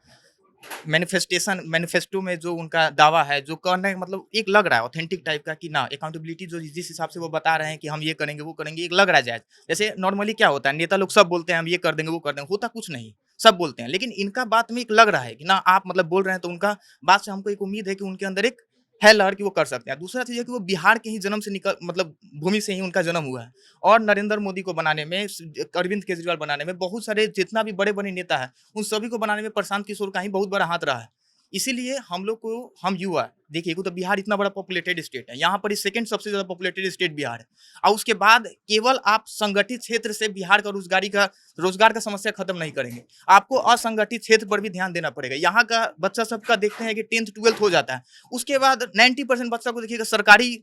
मैनिफेस्टो में जो उनका दावा है, जो करने मतलब एक लग रहा है ऑथेंटिक टाइप का, कि ना अकाउंटेबिलिटी जो जिस हिसाब से वो बता रहे हैं कि हम ये करेंगे वो करेंगे, एक लग रहा है जायज। जैसे नॉर्मली क्या होता है, नेता लोग सब बोलते हैं हम ये कर देंगे वो कर देंगे, होता कुछ नहीं, सब बोलते हैं। लेकिन इनका बात में एक लग रहा है कि ना आप मतलब बोल रहे हैं, तो उनका बात से हमको एक उम्मीद है कि उनके अंदर एक है लहर कि वो कर सकते हैं। दूसरा चीज़ है कि वो बिहार के ही जन्म से निकल मतलब भूमि से ही उनका जन्म हुआ है, और नरेंद्र मोदी को बनाने में, अरविंद केजरीवाल बनाने में, बहुत सारे जितना भी बड़े बड़े नेता है उन सभी को बनाने में प्रशांत किशोर का ही बहुत बड़ा हाथ रहा है। इसीलिए हम लोग को, हम युवा देखिए, तो बिहार इतना बड़ा पॉपुलेटेड स्टेट है, यहाँ पर सेकंड सबसे ज्यादा पॉपुलेटेड स्टेट बिहार है, और उसके बाद केवल आप संगठित क्षेत्र से बिहार का रोजगार का समस्या खत्म नहीं करेंगे, आपको असंगठित क्षेत्र पर भी ध्यान देना पड़ेगा। यहाँ का बच्चा सबका देखते हैं कि 10th 12th हो जाता है, उसके बाद 90% बच्चा को देखिएगा सरकारी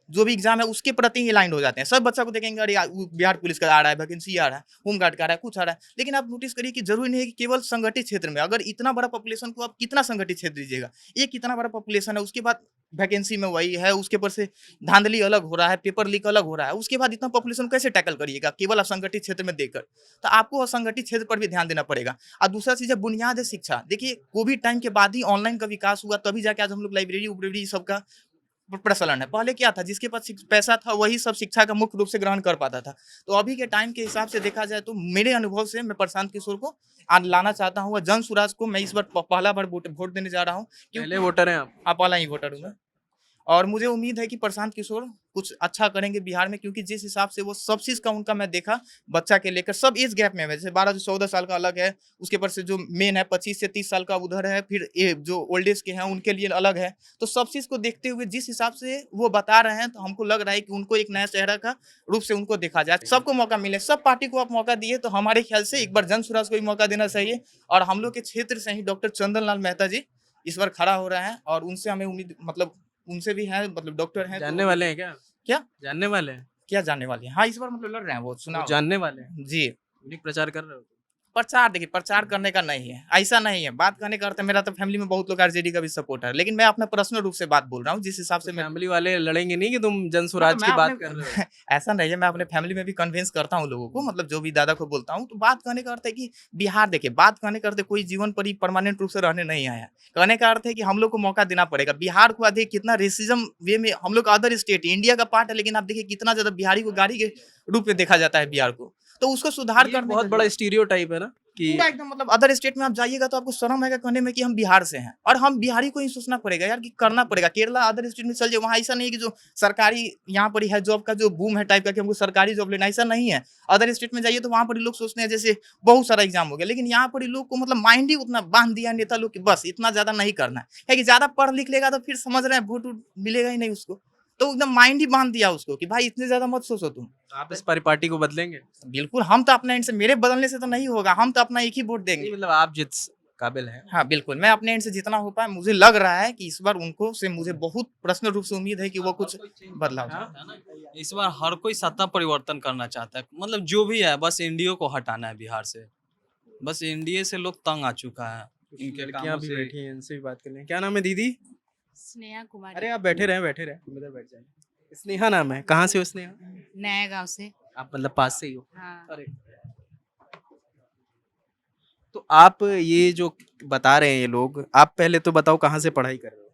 जो भी एग्जाम है उसके प्रति ही अलाइंड हो जाते हैं। सब बच्चा को देखेंगे अरे बिहार पुलिस का आ रहा है, वैकेंसी आ रहा है, होमगार्ड का आ रहा है, कुछ आ रहा है। लेकिन आप नोटिस करिए कि जरूरी नहीं है कि केवल संगठित क्षेत्र में, अगर इतना बड़ा पॉपुलेशन को आप कितना संगठित क्षेत्र दीजिएगा, एक कितना बड़ा पॉपुलेशन है, उसके बाद वैकेंसी में वही है, उसके ऊपर से धांधली अलग हो रहा है, पेपर लीक अलग हो रहा है, उसके बाद इतना पॉपुलेशन कैसे टैकल करिएगा केवल असंगठित क्षेत्र में देकर? तो आपको असंगठित क्षेत्र पर भी ध्यान देना पड़ेगा। और दूसरा चीज है बुनियाद है शिक्षा। देखिए, कोविड टाइम के बाद ही ऑनलाइन का विकास हुआ, तभी जाके आज हम लोग लाइब्रेरी सबका प्रचलन है। पहले क्या था, जिसके पास पैसा था वही सब शिक्षा का मुख्य रूप से ग्रहण कर पाता था। तो अभी के टाइम के हिसाब से देखा जाए तो मेरे अनुभव से मैं प्रशांत किशोर को आज लाना चाहता हूँ, जन सुराज को मैं इस बार पहला बार वोट देने जा रहा हूँ। पहले वोटर हैं आप? पहला ही वोटर हूँ मैं, और मुझे उम्मीद है कि प्रशांत किशोर कुछ अच्छा करेंगे बिहार में, क्योंकि जिस हिसाब से वो सब चीज़ का उनका मैं देखा, बच्चा के लेकर सब एज गैप में है, जैसे 12 से 14 साल का अलग है, उसके पर से जो मेन है 25 से 30 साल का उधर है, फिर जो ओल्ड एज के हैं उनके लिए अलग है। तो सब चीज़ को देखते हुए जिस हिसाब से वो बता रहे हैं, तो हमको लग रहा है कि उनको एक नया चेहरा का रूप से उनको देखा जाए, सबको मौका मिले। सब पार्टी को आप मौका दिए, तो हमारे ख्याल से एक बार जन सुराज को भी मौका देना चाहिए। और हम लोग के क्षेत्र से ही डॉक्टर चंदन लाल मेहता जी इस बार खड़ा हो रहे हैं, और उनसे हमें उम्मीद, मतलब उनसे भी है, मतलब डॉक्टर हैं, जानने वाले हैं क्या? क्या जानने वाले हैं? क्या जानने वाले हैं? हाँ, इस बार मतलब लड़ रहे हैं, वो सुना वो जानने वाले हैं जी। उन्हीं प्रचार कर रहे हो? प्रचार देखिए, प्रचार करने का नहीं है, ऐसा नहीं है। बात करने का अर्थ है, मेरा तो फैमिली में बहुत लोग आरजेडी का भी सपोर्टर है, लेकिन मैं अपना पर्सनल रूप से बात बोल रहा हूँ, जिस हिसाब से मैं फैमिली वाले लड़ेंगे नहीं कि तुम जन सुराज की बात कर रहे हो? ऐसा नहीं है, मैं अपने फैमिली में भी कन्विंस करता हूँ लोगों को, मतलब जो भी दादा को बोलता हूँ। तो बात कहने का अर्थ है कि बिहार देखिए, बात कहने का अर्थ है कोई जीवन पर ही परमानेंट रूप से रहने नहीं आया। कहने का अर्थ है कि हम लोग को मौका देना पड़ेगा। बिहार को अधिक कितना रेसिज्म वे में, हम लोग अदर स्टेट इंडिया का पार्ट है, लेकिन आप देखिए कितना ज्यादा बिहारी को गाड़ी के रूप में देखा जाता है बिहार को। तो उसको सुधार कर बहुत बड़ा स्टीरियोटाइप है ना कि पूरा एकदम मतलब अदर स्टेट में आप जाइएगा तो आपको शर्म आएगा कहने में कि हम बिहार से हैं, और हम बिहारी को ही सोचना पड़ेगा यार कि करना पड़ेगा। केरला अदर स्टेट में चल जाए, वहाँ ऐसा नहीं है कि जो सरकारी यहाँ पर ही है जॉब का जो बूम है टाइप का कि हमको सरकारी जॉब लेना, ऐसा नहीं है। अदर स्टेट में जाइए तो वहाँ पर लोग सोचते हैं जैसे बहुत सारा एग्जाम हो गया, लेकिन यहाँ पर लोग को मतलब माइंड ही उतना बांध दिया नेता लोग कि बस इतना ज्यादा नहीं करना है कि ज्यादा पढ़ लिख लेगा तो फिर समझ रहे हैं वोट मिलेगा ही नहीं उसको, तो एकदम माइंड ही बांध दिया उसको कि भाई इतने ज्यादा मत सोचो तुम। आप इस पार्टी को बदलेंगे? बिल्कुल, हम तो अपने एंड से, मेरे बदलने से तो नहीं होगा, हम तो अपना एक ही वोट देंगे। नहीं, मतलब आप जित काबिल हैं। हाँ बिल्कुल, मैं अपने एंड से जितना हो पाए, मुझे लग रहा है कि इस बार उनको से मुझे बहुत पर्सनल रूप से उम्मीद है कि वो कुछ बदलाव है। इस बार हर कोई सत्ता परिवर्तन करना चाहता है, मतलब जो भी है बस एनडीए को हटाना है बिहार से। बस एनडीए से लोग तंग आ चुका है इनके लड़कियां कामों भी से। बैठी हैं, इनसे भी बात कर लें। क्या नाम है दीदी? स्नेहा कुमारी। अरे आप बैठे रहे, तुम इधर बैठ जाए। स्नेहा नाम है, कहाँ से हो स्नेहा? नया गांव से। आप मतलब पास से ही हो? हाँ। अरे तो आप ये जो बता रहे हैं ये लोग, आप पहले तो बताओ कहाँ से पढ़ाई कर रहे हो?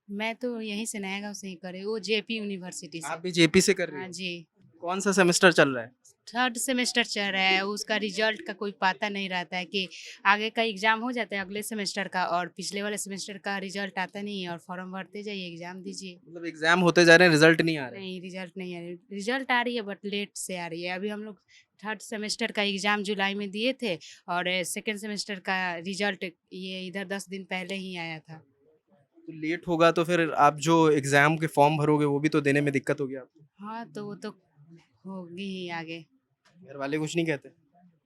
मैं तो यहीं से नया गांव से ही करे, वो जेपी यूनिवर्सिटी से। आप भी जेपी से कर रहे हाँ हो? जी। कौन सा सेमेस्टर चल रहा है? 3rd सेमेस्टर चल रहा है, उसका रिजल्ट का कोई पता नहीं रहता है कि आगे का एग्जाम हो जाता है अगले सेमेस्टर का, और पिछले वाले सेमेस्टर का रिजल्ट आता नहीं है, और फॉर्म भरते जाइए, एग्जाम दीजिए। मतलब एग्जाम होते जा रहे हैं, रिजल्ट नहीं आ रहे? नहीं, रिजल्ट नहीं आ रही, रिजल्ट आ रही है बट लेट से आ रही है। अभी हम लोग 3rd सेमेस्टर का एग्जाम जुलाई में दिए थे, और 2nd सेमेस्टर का रिजल्ट ये इधर 10 दिन पहले ही आया था। तो लेट होगा तो फिर आप जो एग्जाम के फॉर्म भरोगे वो भी तो देने में दिक्कत होगी आपको। हाँ, तो वो तो होगी ही आगे। घर वाले कुछ नहीं कहते?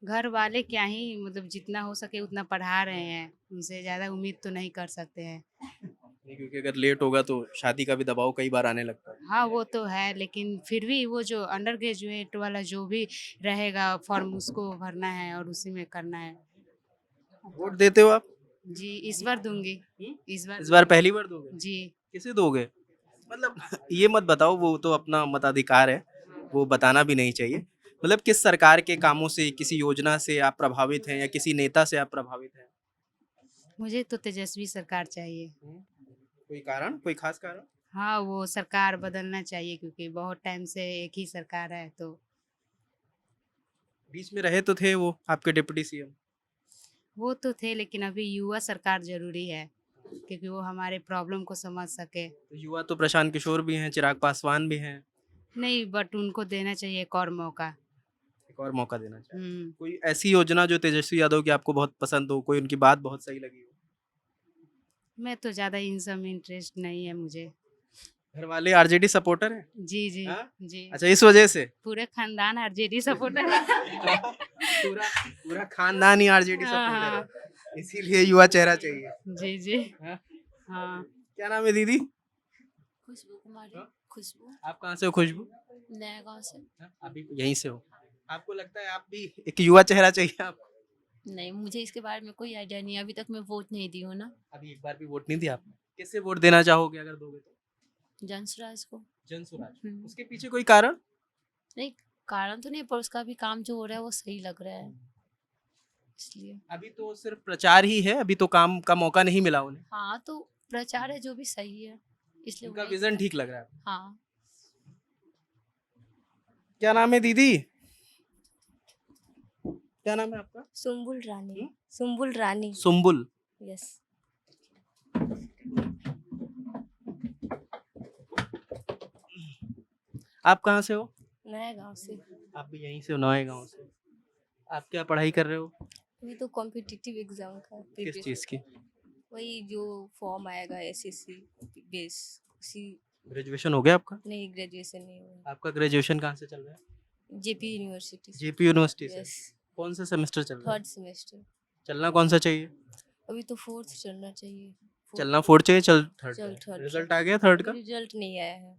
घर वाले क्या ही, मतलब जितना हो सके उतना पढ़ा रहे हैं, उनसे ज़्यादा उम्मीद तो नहीं कर सकते हैं। नहीं, क्योंकि अगर लेट होगा तो शादी का भी दबाव कई बार आने लगता है। हाँ वो तो है, लेकिन फिर भी वो जो अंडर ग्रेजुएट वाला जो भी रहेगा फॉर्म, उसको भरना है और उसी में करना है। वोट देते हो आप? जी, इस बार दूंगी। इस बार पहली बार दोगे? जी। किसे दोगे? मतलब ये मत बताओ, वो तो अपना मताधिकार है, वो बताना भी नहीं चाहिए। मतलब किस सरकार के कामों से, किसी योजना से आप प्रभावित हैं या किसी नेता से आप प्रभावित हैं? मुझे तो तेजस्वी सरकार चाहिए। कोई कारण, कोई खास कारण? हाँ, वो सरकार बदलना चाहिए क्योंकि बहुत टाइम से एक ही सरकार है। तो बीच में रहे तो थे वो आपके डिप्टी सीएम। वो तो थे, लेकिन अभी युवा सरकार जरूरी है क्योंकि वो हमारे प्रॉब्लम को समझ सके। तो युवा तो प्रशांत किशोर भी हैं, चिराग पासवान भी हैं। नहीं, बट उनको देना चाहिए एक और मौका। एक और मौका देना चाहिए। हम्म। कोई ऐसी योजना जो तेजस्वी यादव की आपको बहुत पसंद हो, कोई उनकी बात बहुत सही लगी हो? मैं तो ज़्यादा इन सब में इंटरेस्ट नहीं है मुझे। घर वाले आरजेडी सपोर्टर हैं? जी जी। हाँ? जी, अच्छा, इस वजह से? पूरे खानदान आरजेडी सपोर्टर है। पूरा पूरा खानदान ही आरजेडी हाँ, सपोर्टर हाँ। है, इसीलिए युवा चेहरा चाहिए। जी जी। हाँ? हाँ। क्या नाम है दीदी? खुशबू कुमारी। खुशबू। आप कहाँ से हो खुशबू? नया गांव से। आप भी यहीं से हो? आपको लगता है आप भी एक युवा चेहरा चाहिए आपको? नहीं, मुझे इसके बारे में कोई आइडिया नहीं है, अभी तक मैं वोट नहीं दी हूँ ना। अभी एक बार भी वोट नहीं दिया आपने? किससे वोट देना चाहोगे अगर दोगे तो? जनसुराज को। जनसुराज। उसके पीछे कोई कारण? नहीं, कारण तो नहीं, पर उसका भी काम जो हो रहा है वो सही लग रहा है, इसलिए। अभी तो सिर्फ प्रचार ही है, अभी तो काम का मौका नहीं मिला उन्हें। हाँ, तो प्रचार है जो भी सही है, इसलिए उनका वही विजन करा। ठीक लग रहा है। हाँ। क्या नाम है दीदी? क्या नाम है आपका? सुम्बुल रानी। सुम्बुल रानी। सुम्बुल। यस। आप कहाँ से हो? नया गांव से। आप भी यहीं से हो, नए गांव से? आप क्या पढ़ाई कर रहे हो? अभी तो कॉम्पिटिटिव एग्जाम का किस चीज़ की? वही जो फॉर्म आएगा एसएससी बेस, उसी। ग्रेजुएशन हो गया आपका? नहीं, ग्रेजुएशन नहीं हुआ। आपका ग्रेजुएशन कहाँ से चल रहा है? जेपी यूनिवर्सिटी से। जेपी यूनिवर्सिटी से? यस। कौन सा सेमेस्टर चल रहा है? 3rd semester. चलना कौन सा चाहिए? अभी तो 4th चलना चाहिए। चलना 4 चाहिए, चल चल थर्ड। 3rd। रिजल्ट आ गया थर्ड का? रिजल्ट नहीं आया है,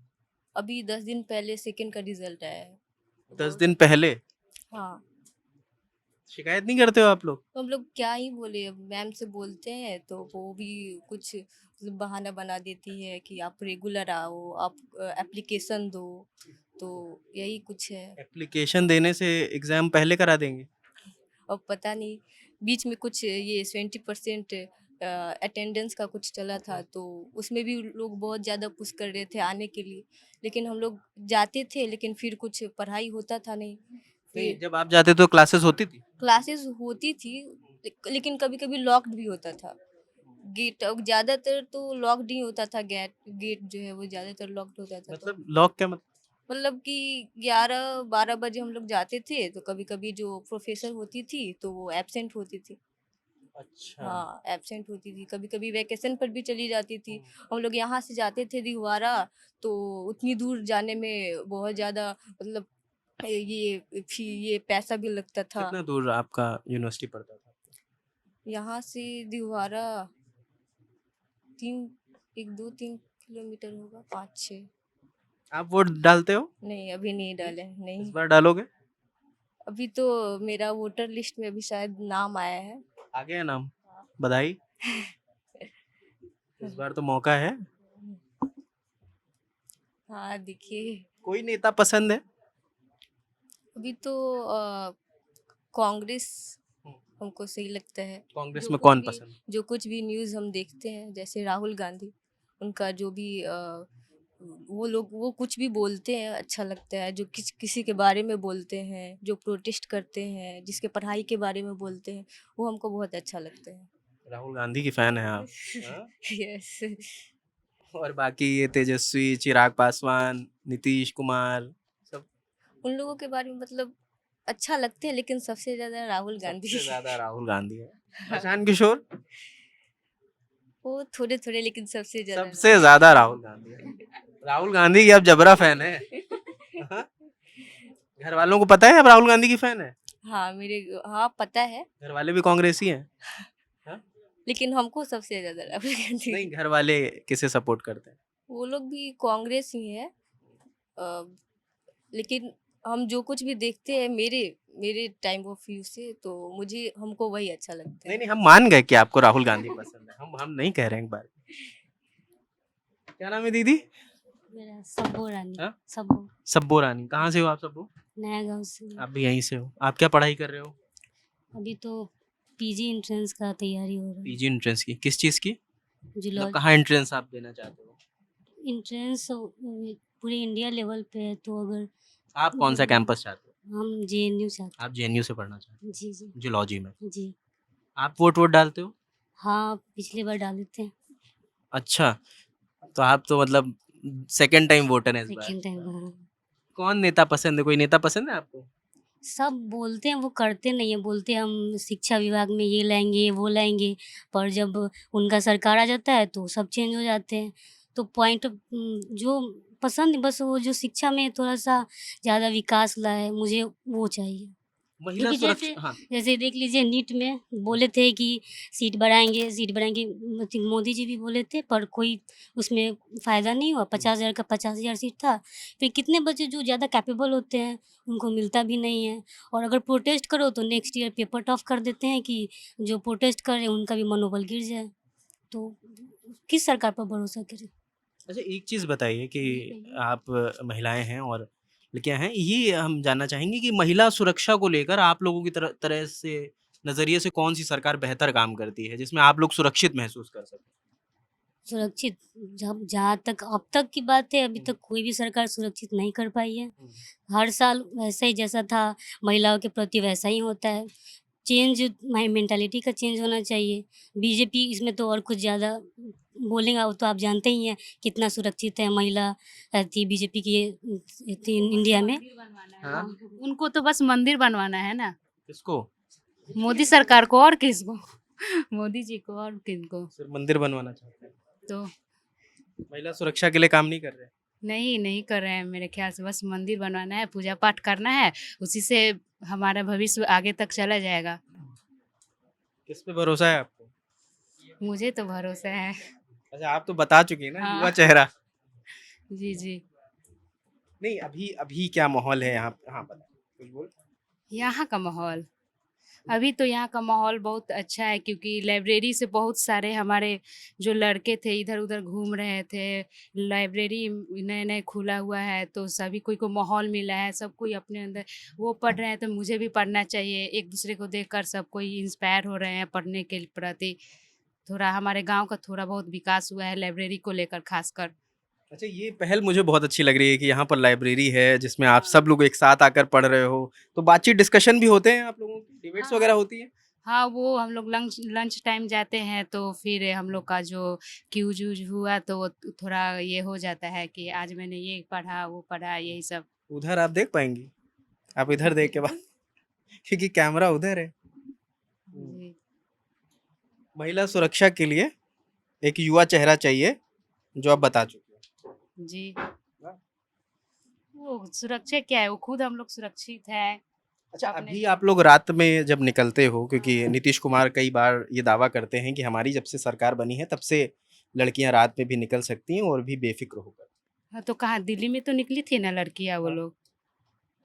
अभी 10 दिन पहले 2nd का रिजल्ट आया है। 10 दिन पहले? हाँ। शिकायत नहीं करते हो आप लोग? तो हम लोग क्या ही बोले, अब मैम से बोलते हैं तो वो भी कुछ बहाना बना देती है कि आप रेगुलर आओ, आप एप्लीकेशन दो, तो यही कुछ है। एप्लीकेशन देने से एग्जाम पहले करा देंगे? अब पता नहीं, बीच में कुछ ये 20% अटेंडेंस का कुछ चला था, तो उसमें भी लोग बहुत ज़्यादा पुश कर रहे थे आने के लिए, लेकिन हम लोग जाते थे, लेकिन फिर कुछ पढ़ाई होता था नहीं, नहीं, जब आप जाते तो क्लासेस होती थी? क्लासेस होती थी, लेकिन कभी कभी लॉक्ड भी होता था गेट। अब ज़्यादातर तो लॉक्ड ही होता था, गेट गेट जो है वो ज़्यादातर लॉक्ड होता था। तो मतलब लॉक क्या मतलब? मतलब कि 11-12 बजे हम लोग जाते थे, तो कभी कभी जो प्रोफेसर होती थी तो वो एब्सेंट होती थी। अच्छा। हाँ, एब्सेंट होती थी, कभी कभी वैकेशन पर भी चली जाती थी। हम लोग यहाँ से जाते थे दिघवारा, तो उतनी दूर जाने में बहुत ज़्यादा मतलब ये पैसा भी लगता था। कितना दूर आपका यूनिवर्सिटी पड़ता था? यहाँ से दिघवारा 1-2-3 किलोमीटर होगा, 5-6। आप वोट डालते हो? नहीं, अभी नहीं डाले, इस नहीं। बार डालोगे? अभी तो मेरा वोटर लिस्ट में अभी शायद नाम आया है। आ गया नाम? बधाई। इस बार तो मौका है। हाँ, देखिए। कोई नेता पसंद है? अभी तो कांग्रेस हमको सही लगता है। कांग्रेस जो में कुछ कौन भी पसंद? जो कुछ भी न्यूज़ हम देखते हैं, जैसे राहुल गांधी, उनका जो भी वो कुछ भी बोलते हैं अच्छा लगता है। जो किसी के बारे में बोलते हैं, जो प्रोटेस्ट करते हैं, जिसके पढ़ाई के बारे में बोलते हैं, वो हमको बहुत अच्छा लगता है। राहुल गांधी की फैन है आप? हाँ? यस। और बाकी ये तेजस्वी, चिराग पासवान, नीतीश कुमार सब? उन लोगों के बारे में मतलब अच्छा लगते हैं, लेकिन सबसे ज्यादा राहुल गांधी। सबसे ज्यादा राहुल गांधी है। प्रशांत किशोर? वो थोड़े थोड़े, लेकिन सबसे ज्यादा सबसे ज्यादा राहुल गांधी है। राहुल गांधी की आप जबरा फैन है? हाँ? घर वालों को पता है आप राहुल गांधी की फैन है? हाँ, पता है, घर वाले भी कांग्रेसी हैं? हाँ? लेकिन हमको सबसे ज्यादा राहुल गांधी। नहीं, घर वाले किसे सपोर्ट करते हैं? वो लोग भी कांग्रेस ही है। लेकिन हम जो कुछ भी देखते हैं, मेरे मेरे टाइम ऑफ व्यू से, तो मुझे हमको वही अच्छा लगता नहीं है। नहीं, हम मान गए कि आपको राहुल गांधी पसंद है। हम नहीं कह रहे हैं एक बार। क्या नाम है दीदी? मेरा सब्बो रानी। हाँ? सब्बो। सब्बो रानी। कहाँ से हो आप सब्बो? नया गांव से। आप भी यहीं से हो? आप क्या पढ़ाई कर रहे हो? अभी तो पीजी एंट्रेंस का तैयारी हो रहा है। पीजी एंट्रेंस की? किस चीज़ की? मतलब जूलॉजी कहाँ एंट्रेंस आप देना चाहते हो? एंट्रेंस पूरे इंडिया लेवल पे है, तो अगर आप कौन सा कैंपस चाहते हो? हम जेएनयू चाहते आप जेएनयू से पढ़ना चाहते हैं। जी जी हो जूलॉजी में? जी। आप वोट डालते हो? हाँ, पिछली बार डाले थे, अच्छा, तो आप तो मतलब सेकंड टाइम वोटर हैं इस बार। Second time. कौन नेता पसंद है? कोई नेता पसंद है आपको? सब बोलते हैं, वो करते नहीं है। बोलते हैं हम शिक्षा विभाग में ये लाएंगे वो लाएंगे, पर जब उनका सरकार आ जाता है तो सब चेंज हो जाते हैं। तो पॉइंट जो पसंद बस वो जो शिक्षा में थोड़ा सा ज़्यादा विकास लाए, मुझे वो चाहिए। महिला क्योंकि जैसे सुरक्षा, हाँ। जैसे देख लीजिए, नीट में बोले थे कि सीट बढ़ाएंगे, मोदी जी भी बोले थे, पर कोई उसमें फ़ायदा नहीं हुआ। 50,000 का 50,000 सीट था। फिर कितने बच्चे जो ज़्यादा कैपेबल होते हैं उनको मिलता भी नहीं है। और अगर प्रोटेस्ट करो तो नेक्स्ट ईयर पेपर टफ कर देते हैं कि जो प्रोटेस्ट कर रहे हैं उनका भी मनोबल गिर जाए। तो किस सरकार पर भरोसा करें? अच्छा, एक चीज़ बताइए कि आप महिलाएं हैं और लड़कियां हैं, ये हम जानना चाहेंगे कि महिला सुरक्षा को लेकर आप लोगों की तरह से नज़रिए से कौन सी सरकार बेहतर काम करती है जिसमें आप लोग सुरक्षित महसूस कर सकें? सुरक्षित, जब जहाँ तक अब तक की बात है, अभी तक कोई भी सरकार सुरक्षित नहीं कर पाई है। हर साल वैसा ही जैसा था महिलाओं के प्रति वैसा ही होता है। चेंज मेंटालिटी का चेंज होना चाहिए। बीजेपी इसमें तो और कुछ ज़्यादा बोलेगा, वो तो आप जानते ही हैं कितना सुरक्षित है महिला थी बीजेपी की थी इंडिया में। हाँ? उनको तो बस मंदिर बनवाना है ना, किसको? मोदी सरकार को और किसको? मोदी जी को और किनको? सिर्फ मंदिर बनवाना चाहते हैं? तो महिला सुरक्षा के लिए काम नहीं कर रहे? नहीं कर रहे हैं मेरे ख्याल से। बस मंदिर बनवाना है, पूजा पाठ करना है, उसी से हमारा भविष्य आगे तक चला जाएगा। किस पे भरोसा है आपको? मुझे तो भरोसा है। अच्छा, आप तो बता चुकी हैं ना, हाँ। युवा चेहरा। जी जी। नहीं, अभी अभी क्या माहौल है यहाँ? हाँ, बता कुछ बोल। यहाँ का माहौल, अभी तो यहाँ का माहौल बहुत अच्छा है, क्योंकि लाइब्रेरी से बहुत सारे हमारे जो लड़के थे इधर उधर घूम रहे थे। लाइब्रेरी नए नए खुला हुआ है, तो सभी कोई को माहौल मिला है, सब कोई अपने अंदर वो पढ़ रहे हैं, तो मुझे भी पढ़ना चाहिए। एक दूसरे को देखकर सब कोई इंस्पायर हो रहे हैं पढ़ने के प्रति। थोड़ा हमारे गांव का थोड़ा बहुत विकास हुआ है लाइब्रेरी को लेकर खासकर। अच्छा, ये पहल मुझे बहुत अच्छी लग रही है कि यहाँ पर लाइब्रेरी है जिसमें आप सब लोग एक साथ आकर पढ़ रहे हो, तो बातचीत डिस्कशन भी होते हैं आप लोगों की, डिबेट्स हाँ वगैरह होती है? हाँ, वो हम लोग लंच लंच टाइम जाते हैं तो फिर हम लोग का जो क्यूज वूज हुआ तो वो थोड़ा ये हो जाता है कि आज मैंने ये पढ़ा वो पढ़ा यही सब। उधर आप देख पाएंगी, आप इधर देख के बात क्योंकि कैमरा उधर है। जी महिला सुरक्षा के लिए एक युवा चेहरा चाहिए, जो आप बता चुके हो। जी वो सुरक्षा क्या है, वो खुद हम लोग सुरक्षित है अच्छा, अपने अभी आप लोग रात में जब निकलते हो, क्योंकि नीतीश कुमार कई बार ये दावा करते हैं कि हमारी जब से सरकार बनी है तब से लड़कियां रात में भी निकल सकती हैं और भी बेफिक्र होकर। हाँ, तो कहाँ दिल्ली में तो निकली थी ना लड़कियां, हाँ।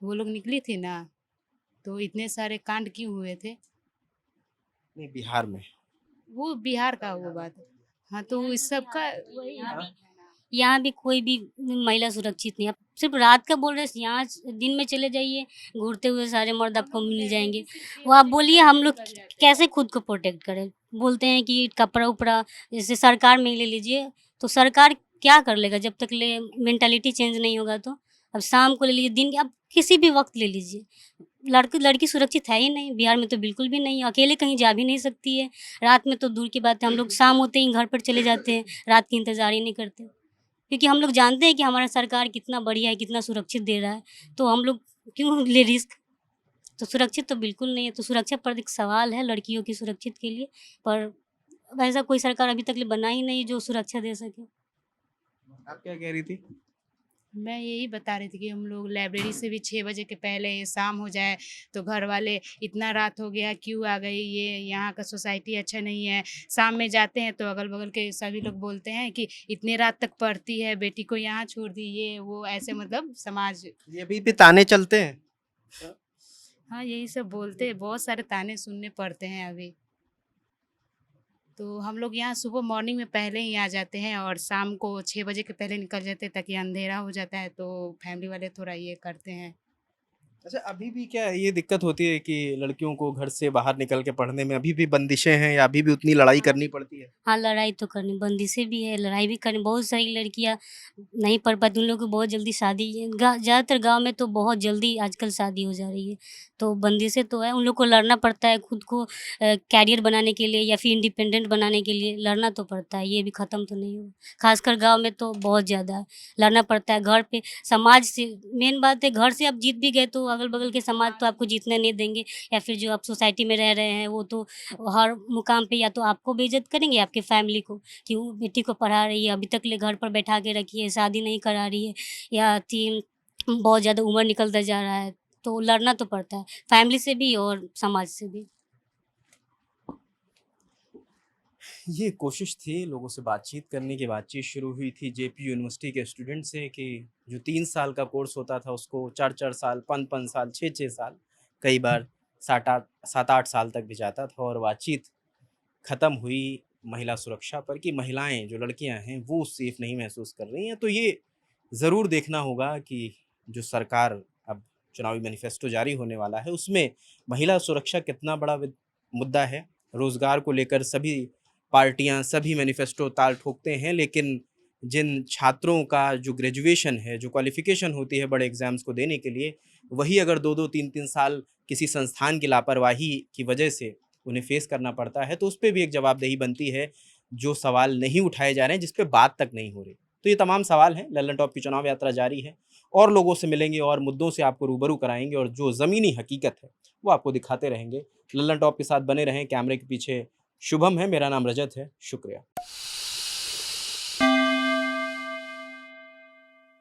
वो लोग निकली थी ना, तो इतने सारे कांड क्यों हुए थे? नहीं, बिहार में। वो बिहार का वो बात है। हाँ, तो इस सब का वही यहाँ है। भी यहाँ भी कोई भी महिला सुरक्षित नहीं है। आप सिर्फ रात का बोल रहे हैं, यहाँ दिन में चले जाइए, घूरते हुए सारे मर्द आपको मिल जाएंगे। वो आप बोलिए हम लोग कैसे खुद को प्रोटेक्ट करें? बोलते हैं कि कपड़ा उपड़ा जैसे सरकार में ही ले लीजिए, तो सरकार क्या कर लेगा जब तक ले मेंटालिटी चेंज नहीं होगा तो? अब शाम को ले लीजिए, दिन अब किसी भी वक्त ले लीजिए, लड़की लड़की सुरक्षित है ही नहीं। बिहार में तो बिल्कुल भी नहीं है, अकेले कहीं जा भी नहीं सकती है। रात में तो दूर की बात है, हम लोग शाम होते ही घर पर चले जाते हैं, रात की इंतज़ार ही नहीं करते। क्योंकि हम लोग जानते हैं कि हमारा सरकार कितना बढ़िया है, कितना सुरक्षित दे रहा है, तो हम लोग क्यों ले रिस्क? तो सुरक्षित तो बिल्कुल नहीं है, तो सुरक्षा पर एक सवाल है लड़कियों की सुरक्षित के लिए, पर वैसा कोई सरकार अभी तक बना ही नहीं जो सुरक्षा दे सके। आप क्या कह रही थी? मैं यही बता रही थी कि हम लोग लाइब्रेरी से भी 6 बजे के पहले शाम हो जाए तो घर वाले इतना रात हो गया क्यों आ गई, ये यहाँ का सोसाइटी अच्छा नहीं है। शाम में जाते हैं तो अगल बगल के सभी लोग बोलते हैं कि इतने रात तक पढ़ती है, बेटी को यहाँ छोड़ दी, ये वो ऐसे मतलब समाज। ये अभी भी ताने चलते हैं? हाँ, यही सब बोलते हैं, बहुत सारे ताने सुनने पड़ते हैं अभी। तो हम लोग यहाँ सुबह मॉर्निंग में पहले ही आ जाते हैं और शाम को 6 बजे के पहले निकल जाते हैं ताकि अंधेरा हो जाता है, तो फैमिली वाले थोड़ा ये करते हैं। अच्छा, अभी भी क्या ये दिक्कत होती है कि लड़कियों को घर से बाहर निकल के पढ़ने में अभी भी बंदिशें हैं या अभी भी उतनी लड़ाई करनी पड़ती है? हाँ, लड़ाई तो करनी, बंदिशें भी है, लड़ाई भी करनी। बहुत सारी लड़कियाँ नहीं पढ़ पाती, उन लोगों को बहुत जल्दी शादी ज़्यादातर गाँव में तो बहुत जल्दी आजकल शादी हो जा रही है। तो बंदिशें तो है, उन लोग को लड़ना पड़ता है खुद को कैरियर बनाने के लिए या फिर इंडिपेंडेंट बनाने के लिए लड़ना तो पड़ता है, ये भी ख़त्म तो नहीं हुआ। ख़ासकर गाँव में तो बहुत ज़्यादा है, लड़ना पड़ता है। घर पे समाज से मेन बात है, घर से आप जीत भी गए तो अगल-बगल के समाज तो आपको जीतने नहीं देंगे, या फिर जो आप सोसाइटी में रह रहे हैं वो तो हर मुकाम पे या तो आपको बेइज्जत करेंगे, आपके फैमिली को, कि वो बेटी को पढ़ा रही है, अभी तक ले घर पर बैठा के रखी है, शादी नहीं करा रही है, या थी बहुत ज़्यादा उम्र निकलता जा रहा है, तो लड़ना तो पड़ता है, फैमिली से भी और समाज से भी। ये कोशिश थी लोगों से बातचीत करने की, बातचीत शुरू हुई थी जेपी यूनिवर्सिटी के स्टूडेंट से कि जो 3 साल का कोर्स होता था उसको 4-4 साल, 5-5 साल, 6-6 साल, कई बार 7-8 साल तक भी जाता था। और बातचीत ख़त्म हुई महिला सुरक्षा पर कि महिलाएं जो लड़कियां हैं वो सेफ नहीं महसूस कर रही हैं। तो ये ज़रूर देखना होगा कि जो सरकार अब चुनावी मैनिफेस्टो जारी होने वाला है उसमें महिला सुरक्षा कितना बड़ा मुद्दा है। रोज़गार को लेकर सभी पार्टियां, सभी मैनिफेस्टो ताल ठोकते हैं, लेकिन जिन छात्रों का जो ग्रेजुएशन है, जो क्वालिफ़िकेशन होती है बड़े एग्ज़ाम्स को देने के लिए, वही अगर 2-2, 3-3 साल किसी संस्थान की लापरवाही की वजह से उन्हें फ़ेस करना पड़ता है, तो उस पे भी एक जवाबदेही बनती है, जो सवाल नहीं उठाए जा रहे हैं, जिस पे बात तक नहीं हो रही। तो ये तमाम सवाल हैं, लल्लन टॉप की चुनाव यात्रा जारी है, और लोगों से मिलेंगे और मुद्दों से आपको रूबरू कराएँगे और जो ज़मीनी हकीकत है, वो आपको दिखाते रहेंगे। लल्लन टॉप के साथ बने रहें। कैमरे के पीछे शुभम है, मेरा नाम रजत है। शुक्रिया।